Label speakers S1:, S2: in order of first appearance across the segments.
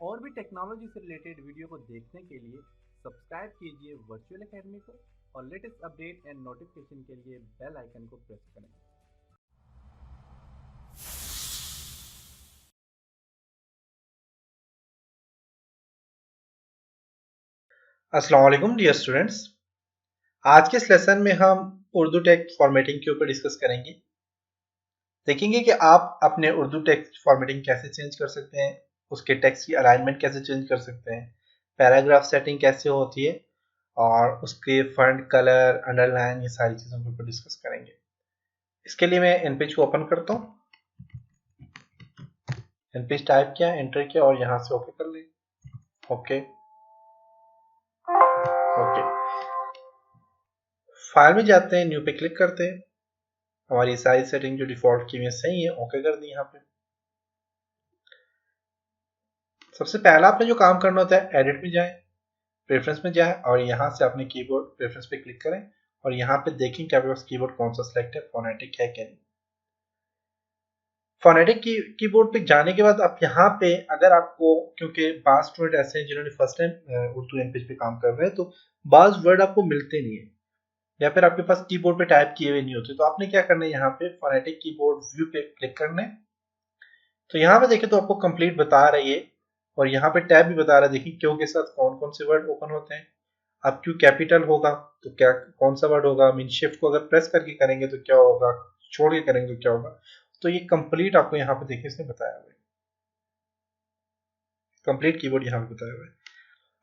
S1: और भी टेक्नोलॉजी से रिलेटेड वीडियो को देखने के लिए सब्सक्राइब कीजिए वर्चुअल एकेडमी को और लेटेस्ट अपडेट एंड नोटिफिकेशन के लिए बेल आइकन को प्रेस करें।
S2: अस्सलाम वालेकुम डियर स्टूडेंट्स। आज के इस लेसन में हम उर्दू टेक्स्ट फॉर्मेटिंग के ऊपर डिस्कस करेंगे। देखेंगे कि आप अपने उर्दू टेक्स्ट फॉर्मेटिंग कैसे चेंज कर सकते हैं, उसके टेक्स्ट की अलाइनमेंट कैसे चेंज कर सकते हैं, पैराग्राफ सेटिंग कैसे होती है और उसके फॉन्ट कलर अंडरलाइन ये सारी चीज़ों के ऊपर डिस्कस करेंगे। इसके लिए मैं एनपेज को ओपन करता हूँ। एनपेज टाइप किया, एंटर किया और यहाँ से ओके कर लें। ओके ओके, फाइल में जाते हैं, न्यू पे क्लिक करते हैं। हमारी साइज सेटिंग जो डिफॉल्ट की हुई है सही है, ओके कर दी। यहाँ पे सबसे पहला आपने जो काम करना होता है, एडिट में जाएं, प्रेफरेंस में जाएं और यहाँ से अपने कीबोर्ड प्रेफरेंस पे क्लिक करें और यहाँ पे देखें कि आपके पास कीबोर्ड कौन सा सिलेक्ट है, फोनेटिक है क्या नहीं। फोनेटिक कीबोर्ड पे जाने के बाद आप यहाँ पे, अगर आपको, क्योंकि बाज स्टूडेंट ऐसे हैं जिन्होंने फर्स्ट टाइम उर्दू लैंग्वेज पे काम कर रहे हैं, तो बाज वर्ड आपको मिलते नहीं है या फिर आपके पास कीबोर्ड पे टाइप किए हुए नहीं होते, तो आपने क्या करना है, यहाँ पे फोनेटिक कीबोर्ड व्यू पे क्लिक करना है। तो यहाँ पे देखें तो आपको कंप्लीट बता रही है और यहाँ पे टैब भी बता रहा है। देखिए क्यों के साथ कौन कौन से वर्ड ओपन होते हैं। अब क्यों कैपिटल होगा तो क्या कौन सा वर्ड होगा, मीन शिफ्ट को अगर प्रेस करके करेंगे तो क्या होगा, छोड़ के करेंगे तो क्या होगा। तो ये कंप्लीट आपको यहाँ पे देखिए इसने बताया हुआ है, कंप्लीट कीबोर्ड यहाँ पे बताया हुआ है।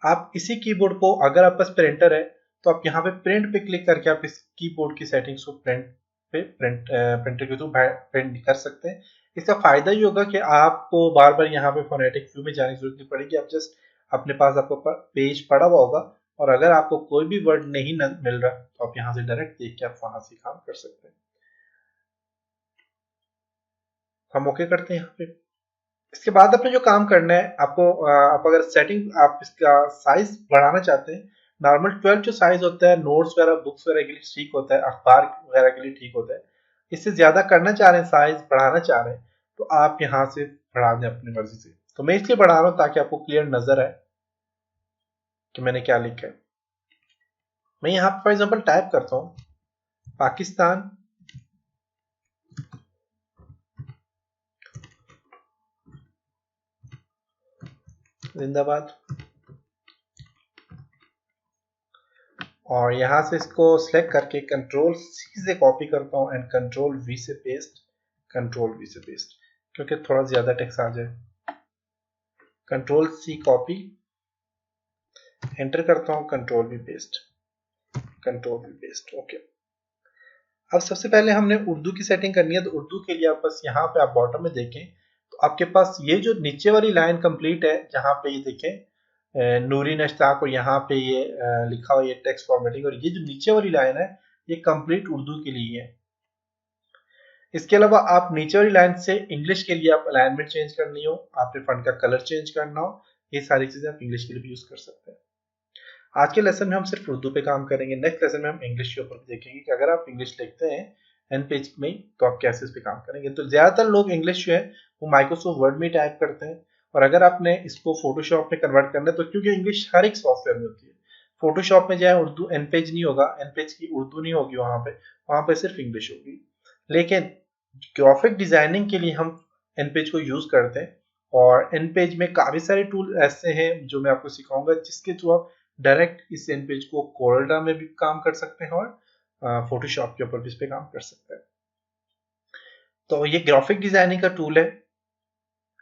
S2: आप इसी कीबोर्ड को, अगर आप पास प्रिंटर है तो आप यहाँ पे प्रिंट पे क्लिक करके आप इस कीबोर्ड की सेटिंग्स को प्रिंटर के थ्रू प्रिंट कर सकते हैं। इसका फायदा ये होगा कि आपको बार बार यहाँ पे फोनेटिक व्यू में जाने की जरूरत नहीं पड़ेगी। आप जस्ट अपने पास आपको पेज पड़ा हुआ होगा और अगर आपको कोई भी वर्ड नहीं मिल रहा तो आप यहाँ से डायरेक्ट देख के आप वहां से काम कर सकते हैं। हम ओके करते हैं यहाँ पे। इसके बाद आपने जो काम करना है, आपको आप अगर सेटिंग, आप इसका साइज बढ़ाना चाहते हैं, नॉर्मल 12 जो साइज होता है नोट्स वगैरह बुक्स वगैरह के लिए ठीक होता है, अखबार वगैरह के लिए ठीक होता है। इससे ज्यादा करना चाह रहे हैं, साइज बढ़ाना चाह रहे हैं, तो आप यहाँ से बढ़ा दें अपनी मर्जी से। तो मैं इसलिए बढ़ा रहा हूँ ताकि आपको क्लियर नजर आए कि मैंने क्या लिखा है। मैं यहाँ पर फॉर एग्जाम्पल टाइप करता हूँ पाकिस्तान जिंदाबाद और यहाँ से इसको सिलेक्ट करके कंट्रोल सी से कॉपी करता हूँ एंड कंट्रोल वी से पेस्ट, कंट्रोल वी से पेस्ट, क्योंकि थोड़ा ज्यादा टेक्स्ट आ जाए। कंट्रोल सी कॉपी, एंटर करता हूँ, control we paste, control we paste. Okay, अब सबसे पहले हमने उर्दू की सेटिंग करनी है। तो उर्दू के लिए आप बस यहाँ पे आप बॉटम में देखें तो आपके पास ये जो नीचे वाली लाइन कंप्लीट है, जहाँ पे ये देखें नूरी नश्ताक और यहाँ पे ये लिखा हुआ ये टेक्स्ट फॉर्मेटिंग, और ये जो नीचे वाली लाइन है ये कंप्लीट उर्दू के लिए है। इसके अलावा आप नीचे वाली लाइन से इंग्लिश के लिए आप अलाइनमेंट चेंज करनी हो, आपने फंड का कलर चेंज करना हो, ये सारी चीजें आप इंग्लिश के लिए भी यूज कर सकते हैं। आज के लेसन में हम सिर्फ उर्दू पे काम करेंगे, नेक्स्ट लेसन में हम इंग्लिश के ऊपर देखेंगे कि अगर आप इंग्लिश लिखते हैं एन पेज में तो आप कैसे इस पे काम करेंगे। तो ज्यादातर लोग इंग्लिश जो है वो माइक्रोसॉफ्ट वर्ड में टाइप करते हैं, और अगर आपने इसको फोटोशॉप में कन्वर्ट करना है तो, क्योंकि इंग्लिश हर एक सॉफ्टवेयर में होती है, फोटोशॉप में जाए उर्दू एन पेज नहीं होगा, एन पेज की उर्दू नहीं होगी, वहां पे सिर्फ इंग्लिश होगी। लेकिन ग्राफिक डिजाइनिंग के लिए हम एन पेज को यूज करते हैं, और एन पेज में काफी सारे टूल ऐसे हैं जो मैं आपको सिखाऊंगा, जिसके थ्रू आप डायरेक्ट इस एन पेज को कोरल्ड्रा में भी काम कर सकते हैं और फोटोशॉप के ऊपर भी इस पे काम कर सकते हैं। तो ये ग्राफिक डिजाइनिंग का टूल है,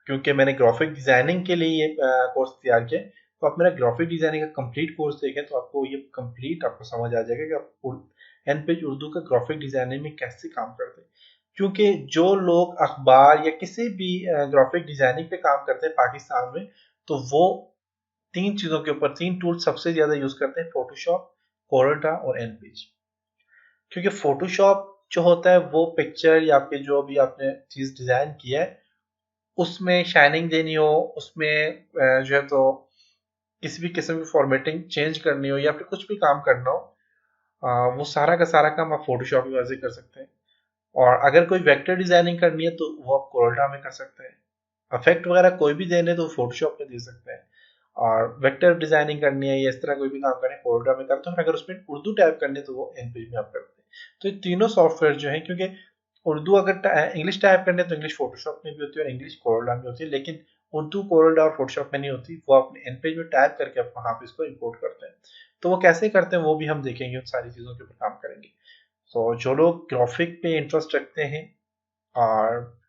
S2: क्योंकि मैंने ग्राफिक डिजाइनिंग के लिए ये कोर्स तैयार किया। तो आप मेरा ग्राफिक डिजाइनिंग का कंप्लीट कोर्स देखें तो आपको ये कंप्लीट आपको समझ आ जाएगा कि आप एन पेज उर्दू का ग्राफिक डिजाइनिंग में कैसे काम करते हैं। क्योंकि जो लोग अखबार या किसी भी ग्राफिक डिजाइनिंग पे काम करते हैं पाकिस्तान में, तो वो तीन चीजों के ऊपर, तीन टूल सबसे ज्यादा यूज करते हैं, फोटोशॉप, कोरल्ड्रा और एन पेज। क्योंकि फोटोशॉप जो होता है वो पिक्चर या फिर जो भी आपने चीज डिजाइन किया है उसमें शाइनिंग देनी हो, उसमें जो है तो किसी भी किस्म की फॉर्मेटिंग चेंज करनी हो या फिर कुछ भी काम करना हो, वो सारा का सारा काम आप फोटोशॉप की वजह से कर सकते हैं। और अगर कोई वेक्टर डिजाइनिंग करनी है तो वो आप कोरल्ड्रा में कर सकते हैं। इफेक्ट वगैरह कोई भी देने तो फोटोशॉप में दे सकते हैं, और वेक्टर डिजाइनिंग करनी है या इस तरह कोई भी काम करना है कोरोडा में करते हैं, अगर उसमें उर्दू टाइप करनी है तो वो एनपेज में आप करते हैं। तो ये तीनों सॉफ्टवेयर जो है, क्योंकि उर्दू अगर इंग्लिश टाइप करने है तो इंग्लिश फोटोशॉप में भी होती है और इंग्लिश कोरोडा में होती है, लेकिन उर्दू कोरोडा और फोटोशॉप में नहीं होती, वो अपने एनपेज में टाइप करके आप वहां पे इसको इंपोर्ट करते हैं। तो वो कैसे करते हैं वो भी हम देखेंगे, उन सारी चीजों के ऊपर काम करेंगे। तो जो लोग ग्राफिक पे इंटरेस्ट रखते हैं और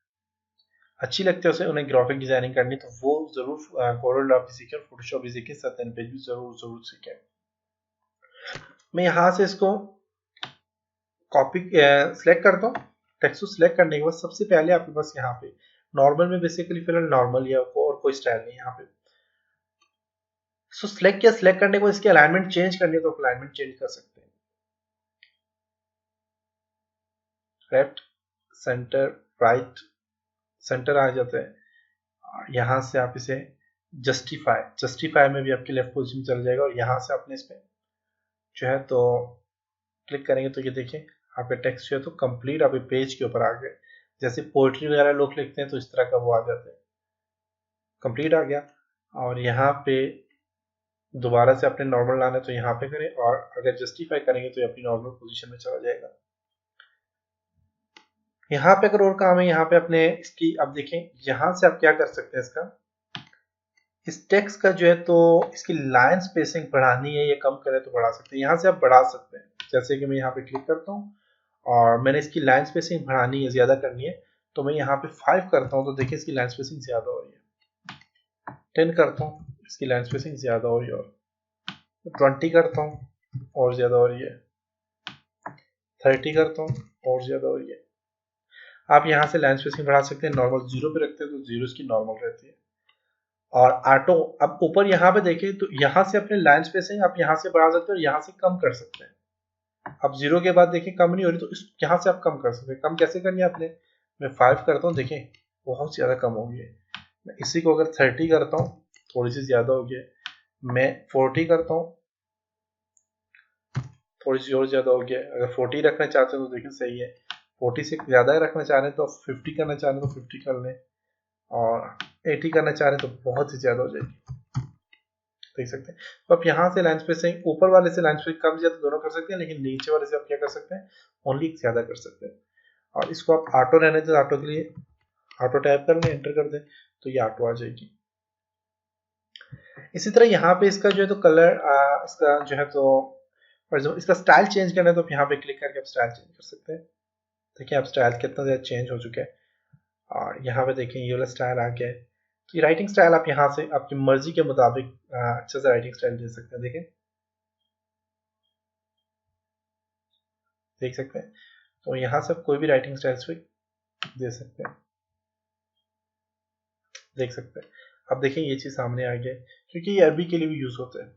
S2: अच्छी लगती है उसे, उन्हें ग्राफिक डिजाइनिंग करनी, तो वो जरूर कोरोडा भी सीखें, फोटोशॉप भी सीखें, साथ एनपेज भी जरूर जरूर सीखें। मैं यहाँ से इसको कॉपी सिलेक्ट करता हूँ। टेक्स्ट को सिलेक्ट करने के बाद सबसे पहले आपके पास यहाँ पे नॉर्मल में बेसिकली फिलहाल नॉर्मल या और कोई स्टाइल नहीं यहाँ पे। सो सिलेक्ट किया, सिलेक्ट करने के बाद इसकी अलाइनमेंट चेंज करनी है तो अलाइनमेंट चेंज कर सकते हैं, लेफ्ट सेंटर राइट सेंटर आ जाता है। यहाँ से आप इसे जस्टिफाई, जस्टिफाई में भी आपकी लेफ्ट पोजीशन चल जाएगा, और यहाँ से आपने इस पे जो है तो क्लिक करेंगे तो ये देखें आपका टेक्स्ट जो है तो कंप्लीट आपके पेज के ऊपर आ गए। जैसे पोएट्री वगैरह लोग लिखते हैं तो इस तरह का वो आ जाता है, कंप्लीट आ गया। और यहाँ पे दोबारा से अपने नॉर्मल लाना है तो यहाँ पे करें, और अगर जस्टिफाई करेंगे तो ये अपनी नॉर्मल पोजीशन में चला जाएगा। यहाँ पे अगर और काम है, यहाँ पे अपने इसकी अब देखें, यहाँ से आप क्या कर सकते हैं, इसका इस टेक्स्ट का जो है तो इसकी लाइन स्पेसिंग बढ़ानी है या कम करें तो बढ़ा सकते हैं। यहाँ से आप बढ़ा सकते हैं, जैसे कि मैं यहाँ पे क्लिक करता हूँ और मैंने इसकी लाइन स्पेसिंग बढ़ानी है, ज्यादा करनी है, तो मैं यहाँ पे 5 करता हूँ तो देखिए इसकी लाइन स्पेसिंग ज्यादा हो रही है। 10 करता हूँ, इसकी लाइन स्पेसिंग ज्यादा हो रही है, और 20 करता हूँ और ज्यादा हो रही है, 30 करता हूँ और ज्यादा हो रही है। आप यहाँ से लाइन स्पेसिंग बढ़ा सकते हैं, नॉर्मल 0 पे रखते हैं तो 0 इसकी नॉर्मल रहती है। और ऑटो, अब ऊपर यहाँ पे देखें तो यहाँ से अपने लाइन स्पेसिंग आप यहाँ से बढ़ा सकते हैं और यहाँ से कम कर सकते हैं। अब 0 के बाद देखें कम नहीं हो रही तो इस यहाँ से आप कम कर सकते हैं। कम कैसे करनी है आपने, मैं 5 करता हूँ, देखें बहुत ज्यादा कम हो गई है। मैं इसी को अगर 30 करता हूँ, थोड़ी सी ज्यादा हो गई है। मैं 40 करता हूँ, थोड़ी सी और ज्यादा हो गया है। अगर 40 रखना चाहते हैं तो देखिए सही है, 40 से ज्यादा रखना चाह रहे हैं तो 50 करना चाह रहे हैं तो 50 कर लें, और 80 करना चाह रहे हैं तो बहुत ही ज्यादा हो जाएगी, देख सकते हैं। तो आप यहाँ से लाइन स्पेसिंग ऊपर वाले से लाइन स्पेसिंग कम ज्यादा दोनों कर सकते हैं, लेकिन नीचे वाले से आप क्या कर सकते हैं, ओनली ज्यादा कर सकते हैं। और इसको आप ऑटो रहने दें, ऑटो के लिए ऑटो टाइप कर लें, एंटर कर दें तो ये ऑटो आ जाएगी। इसी तरह यहाँ पे इसका जो है तो कलर इसका जो है तो और जो इसका स्टाइल चेंज करना है तो आप यहाँ पे क्लिक करके आप स्टाइल चेंज कर सकते हैं। देखिए आप स्टाइल कितना ज़्यादा चेंज हो चुका है, और यहाँ पे देखें ये वाला स्टाइल आ गया है। तो ये राइटिंग स्टाइल आप यहाँ से आपकी मर्जी के मुताबिक अच्छे से राइटिंग स्टाइल दे सकते हैं। देखें, देख सकते हैं, तो यहाँ से आप कोई भी राइटिंग स्टाइल दे सकते हैं, देख सकते हैं। अब देखें ये चीज सामने आ गया है, क्योंकि ये अरबी के लिए भी यूज होता है।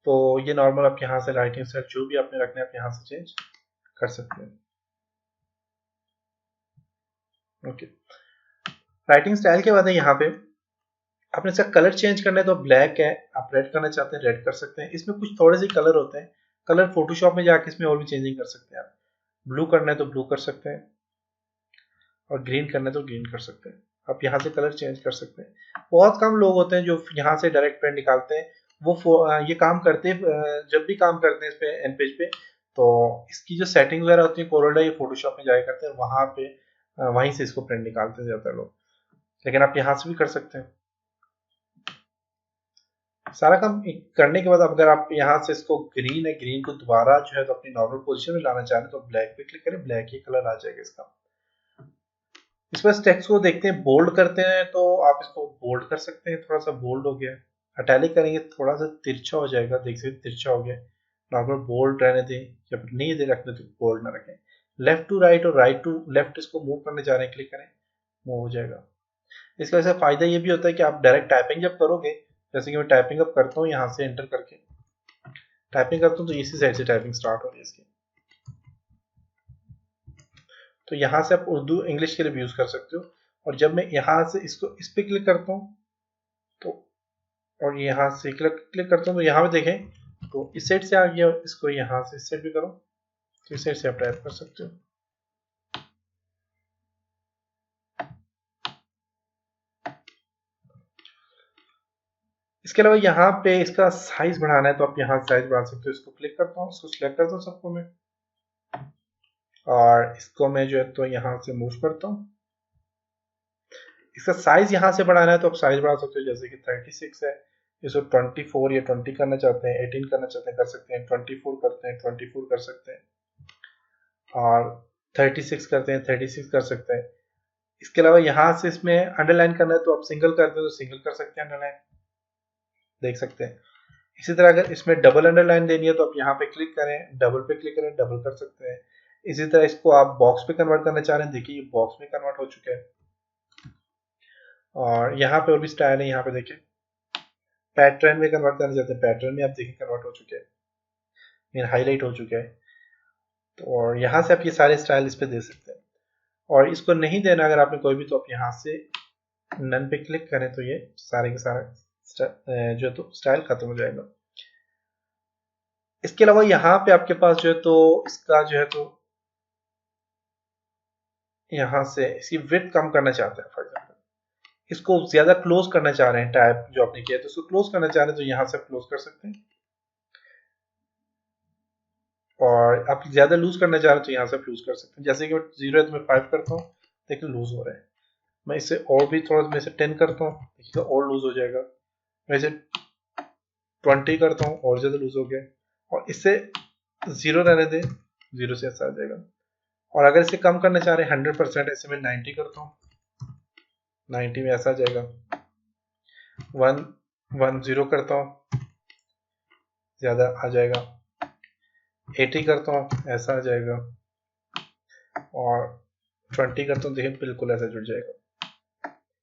S2: तो ये नॉर्मल आप यहाँ से राइटिंग स्टाइल जो भी आपने रखना है आप यहाँ से चेंज कर सकते हैं। ओके, राइटिंग स्टाइल के बाद है यहाँ पे आपने इसका कलर चेंज करना है तो ब्लैक है, आप रेड करना चाहते हैं रेड कर सकते हैं। इसमें कुछ थोड़े से कलर होते हैं, कलर फोटोशॉप में जाके इसमें और भी चेंजिंग कर सकते हैं आप। ब्लू करना है तो ब्लू कर सकते हैं, और ग्रीन करना है तो ग्रीन कर सकते हैं। आप यहाँ से कलर चेंज कर सकते हैं। बहुत कम लोग होते हैं जो यहाँ से डायरेक्ट प्रिंट निकालते हैं, वो ये काम करते हैं जब भी काम करते हैं इस पे एन पेज पे, तो इसकी जो सेटिंग वगैरह होती है कोरोडा ये फोटोशॉप में जाया करते हैं, वहां पे वहीं से इसको प्रिंट निकालते हैं ज्यादातर लोग, लेकिन आप यहाँ से भी कर सकते हैं। सारा काम करने के बाद अगर आप यहाँ से इसको ग्रीन है, ग्रीन को दोबारा जो है तो अपनी नॉर्मल पोजीशन में लाना चाह रहे हैं तो ब्लैक पे क्लिक करें, ब्लैक ही कलर आ जाएगा इसका। इस पर टेक्स्ट को देखते हैं, बोल्ड करते हैं तो आप इसको बोल्ड कर सकते हैं, थोड़ा सा बोल्ड हो गया। इटैलिक करेंगे थोड़ा सा तिरछा हो जाएगा, देख सकते तिरछा हो गया। नॉर्मल बोल्ड रहने दें, या फिर नहीं दे रखने तो बोल्ड ना रखें। लेफ्ट टू राइट और राइट टू लेफ्ट इसको मूव करने जा रहे हैं, क्लिक करें, मूव हो जाएगा। इसका वैसे फायदा ये भी होता है कि आप डायरेक्ट टाइपिंग जब करोगे, जैसे कि मैं टाइपिंग अब करता हूँ यहाँ से एंटर करके टाइपिंग करता हूँ तो इसी साइड से टाइपिंग स्टार्ट हो रही है इसकी। तो यहाँ से आप उर्दू इंग्लिश के लिए भी यूज कर सकते हो। और जब मैं यहाँ से इसको इस पे क्लिक करता हूँ तो, और यहाँ से क्लिक करता हूँ तो यहाँ पे देखें तो इस साइड से आ गया, इसको यहाँ से इस साइड पे करो तो इस साइड से आप टाइप कर सकते हो। इसके अलावा यहाँ पे इसका साइज बढ़ाना है तो आप यहाँ साइज बढ़ा सकते हो। इसको क्लिक करता हूँ, इसको सिलेक्ट करता हूँ सबको मैं, और इसको मैं जो है तो यहाँ से मूव करता हूँ। इसका साइज यहाँ से बढ़ाना है तो आप साइज बढ़ा सकते हो, जैसे कि 36 है, इसको 24 या 20 करना चाहते हैं, 18 करना चाहते हैं कर सकते हैं, 24 करते हैं 24 कर सकते हैं, और 36 करते हैं 36 कर सकते हैं। इसके अलावा यहाँ से इसमें अंडरलाइन करना है तो आप सिंगल करते हो तो सिंगल कर सकते हैं, अंडरलाइन देख सकते हैं। इसी तरह अगर इसमें डबल अंडरलाइन देनी है तो आप यहाँ पे क्लिक करें, डबल पे क्लिक करें, डबल कर सकते हैं। इसी तरह इसको आप बॉक्स पे कन्वर्ट करना चाह रहे हैं, देखिए ये बॉक्स में कन्वर्ट हो चुका है। और यहाँ पे और भी स्टाइल है, यहाँ पे देखिए पैटर्न में कन्वर्ट करना चाहते हैं, पैटर्न में आप देखिए कन्वर्ट हो चुके हैं, हाईलाइट हो चुका है। तो और यहाँ से आप ये सारे स्टाइल इस पे दे सकते हैं। और इसको नहीं देना अगर आपने कोई भी, तो आप यहाँ से नन पे क्लिक करें तो ये सारे के सारा जो तो स्टाइल खत्म हो जाएगा। इसके अलावा यहाँ पे आपके पास जो है तो इसका जो है तो यहाँ से इसकी विड्थ कम करना चाहते हैं, फॉर एग्जाम्पल इसको ज्यादा क्लोज करना चाह रहे हैं, टाइप जो आपने किया तो इसको क्लोज करना चाह रहे हैं तो यहाँ से क्लोज कर सकते हैं। और आप ज्यादा लूज करना चाह रहे हैं तो यहाँ से लूज कर सकते हैं। जैसे कि 0 है तो मैं 5 करता हूँ, देखिए लूज हो रहा है। मैं इसे और भी थोड़ा, मैं इसे 10 करता हूँ, देखिए और लूज हो जाएगा। मैं इसे 20 करता हूँ, और ज्यादा लूज हो गया। और इससे 0 रहने दें, 0 से ऐसा आ जाएगा। और अगर इसे कम करना चाह रहे हैं 100%, ऐसे मैं 90 करता हूँ, 90 में ऐसा आ जाएगा। 110 करता हूँ, ज्यादा आ जाएगा। 80 करता हूँ, ऐसा आ जाएगा। और 20 करता हूँ, देखिए बिल्कुल ऐसा जुड़ जाएगा।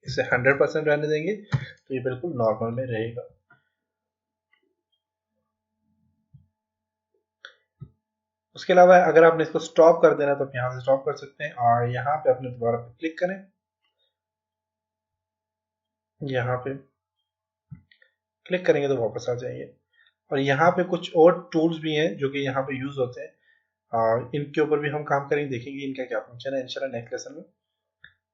S2: इसे 100% रहने देंगे तो ये बिल्कुल नॉर्मल में रहेगा। उसके अलावा अगर आपने इसको स्टॉप कर देना तो आप यहाँ से स्टॉप कर सकते हैं। और यहाँ पे अपने दोबारा पे क्लिक करें, यहाँ पे क्लिक करेंगे तो वापस आ जाएंगे। और यहाँ पे कुछ और टूल्स भी हैं जो कि यहाँ पे यूज होते हैं, और इनके ऊपर भी हम काम करेंगे, देखेंगे इनका क्या फंक्शन है इंशाल्लाह नेक्स्ट लेसन में।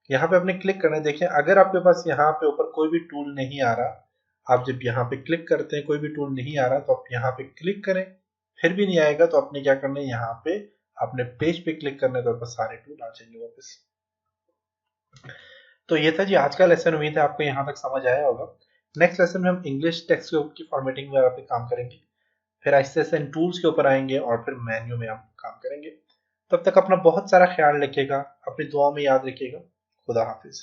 S2: यहाँ पे आपने क्लिक करना है। देखिए अगर आपके पास यहाँ पे ऊपर कोई भी टूल नहीं आ रहा, आप जब यहाँ पे क्लिक करते हैं कोई भी टूल नहीं आ रहा तो आप यहाँ पे क्लिक करें, फिर भी नहीं आएगा तो आपने क्या करना है, यहाँ पे अपने पेज पे क्लिक करना है तो आपको सारे टूल आ जाएंगे वापस। तो ये था जी आज का लेसन, उम्मीद है आपको यहाँ तक समझ आया होगा। नेक्स्ट लेसन में हम इंग्लिश टेक्स्ट की फॉर्मेटिंग वगैरह पे काम करेंगे, फिर आहिस्ते आहिस्ते इन टूल्स के ऊपर आएंगे और फिर मेन्यू में हम काम करेंगे। तब तक अपना बहुत सारा ख्याल रखिएगा, अपनी दुआ में याद रखिएगा। खुदा हाफिज।